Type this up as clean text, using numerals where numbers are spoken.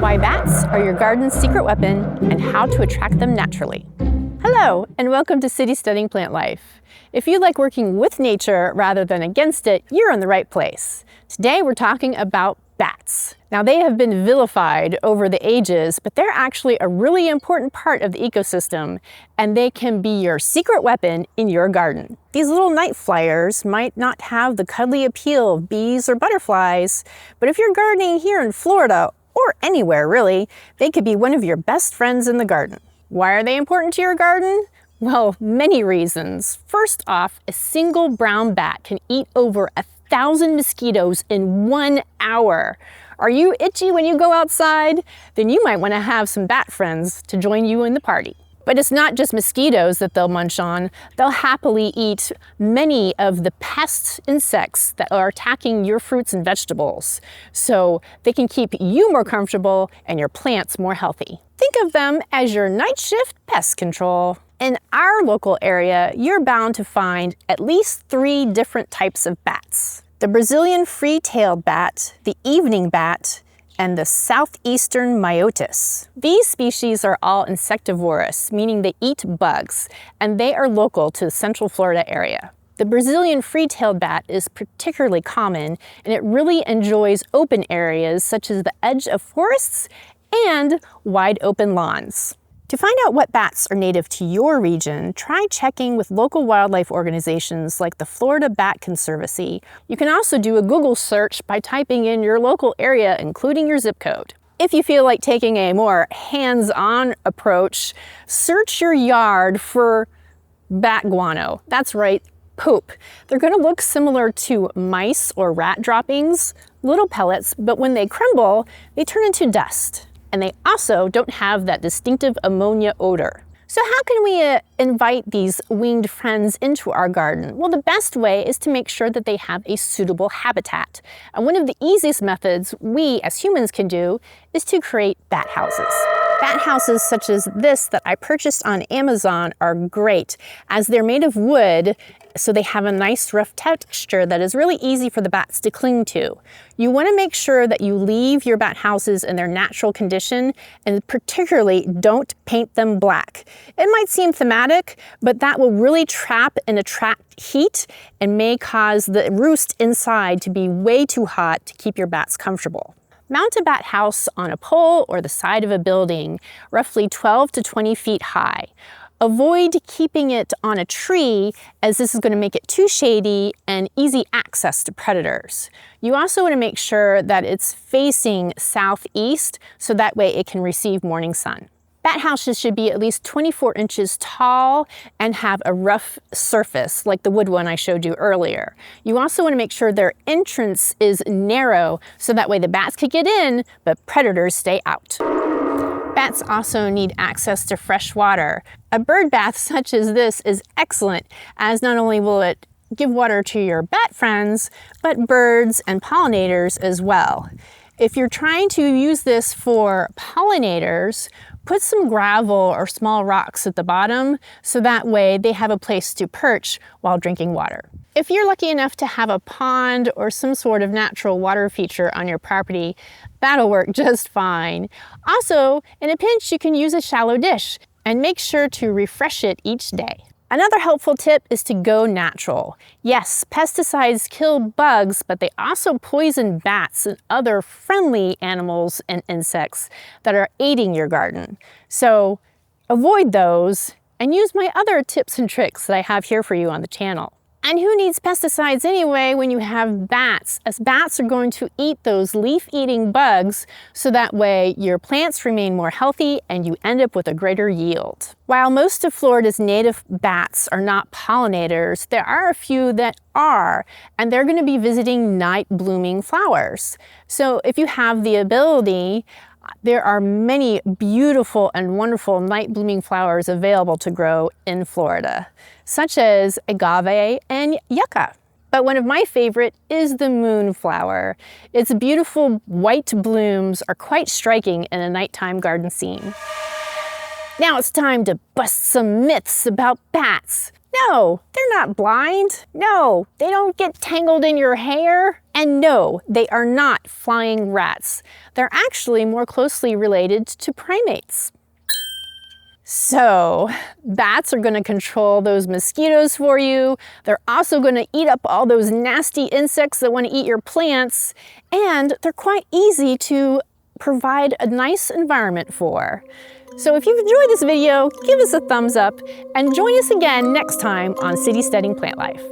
why bats are your garden's secret weapon and how to attract them naturally. Hello, and welcome to City Steading Plant Life. If you like working with nature rather than against it, you're in the right place. Today we're talking about bats. Now, they have been vilified over the ages, but they're actually a really important part of the ecosystem, and they can be your secret weapon in your garden. These little night flyers might not have the cuddly appeal of bees or butterflies, but if you're gardening here in Florida, or anywhere really, they could be one of your best friends in the garden. Why are they important to your garden? Well, many reasons. First off, a single brown bat can eat over 1,000 mosquitoes in 1 hour. Are you itchy when you go outside? Then you might want to have some bat friends to join you in the party. But it's not just mosquitoes that they'll munch on. They'll happily eat many of the pest insects that are attacking your fruits and vegetables. So they can keep you more comfortable and your plants more healthy. Think of them as your night shift pest control. In our local area, you're bound to find at least 3 different types of bats. The Brazilian free-tailed bat, the evening bat, and the southeastern myotis. These species are all insectivorous, meaning they eat bugs, and they are local to the Central Florida area. The Brazilian free-tailed bat is particularly common, and it really enjoys open areas such as the edge of forests and wide open lawns. To find out what bats are native to your region, try checking with local wildlife organizations like the Florida Bat Conservancy. You can also do a Google search by typing in your local area, including your zip code. If you feel like taking a more hands-on approach, search your yard for bat guano. That's right, poop. They're going to look similar to mice or rat droppings, little pellets, but when they crumble, they turn into dust. And they also don't have that distinctive ammonia odor. So how can we invite these winged friends into our garden? Well, the best way is to make sure that they have a suitable habitat. And one of the easiest methods we as humans can do is to create bat houses. Bat houses such as this that I purchased on Amazon are great, as they're made of wood, so they have a nice rough texture that is really easy for the bats to cling to. You want to make sure that you leave your bat houses in their natural condition, and particularly don't paint them black. It might seem thematic, but that will really trap and attract heat and may cause the roost inside to be way too hot to keep your bats comfortable. Mount a bat house on a pole or the side of a building, roughly 12 to 20 feet high. Avoid keeping it on a tree, as this is going to make it too shady and easy access to predators. You also want to make sure that it's facing southeast, so that way it can receive morning sun. Bat houses should be at least 24 inches tall and have a rough surface, like the wood one I showed you earlier. You also want to make sure their entrance is narrow, so that way the bats can get in, but predators stay out. Bats also need access to fresh water. A bird bath such as this is excellent, as not only will it give water to your bat friends, but birds and pollinators as well. If you're trying to use this for pollinators, put some gravel or small rocks at the bottom, so that way they have a place to perch while drinking water. If you're lucky enough to have a pond or some sort of natural water feature on your property, that'll work just fine. Also, in a pinch, you can use a shallow dish, and make sure to refresh it each day. Another helpful tip is to go natural. Yes, pesticides kill bugs, but they also poison bats and other friendly animals and insects that are aiding your garden. So avoid those and use my other tips and tricks that I have here for you on the channel. And who needs pesticides anyway when you have bats, as bats are going to eat those leaf-eating bugs, so that way your plants remain more healthy and you end up with a greater yield. While most of Florida's native bats are not pollinators, there are a few that are, and they're going to be visiting night-blooming flowers. So if you have the ability, there are many beautiful and wonderful night-blooming flowers available to grow in Florida, such as agave and yucca. But one of my favorite is the moonflower. Its beautiful white blooms are quite striking in a nighttime garden scene. Now it's time to bust some myths about bats. No, they're not blind. No, they don't get tangled in your hair. And no, they are not flying rats. They're actually more closely related to primates. So, bats are going to control those mosquitoes for you. They're also going to eat up all those nasty insects that want to eat your plants. And they're quite easy to provide a nice environment for. So if you've enjoyed this video, give us a thumbs up and join us again next time on City Steading Plant Life.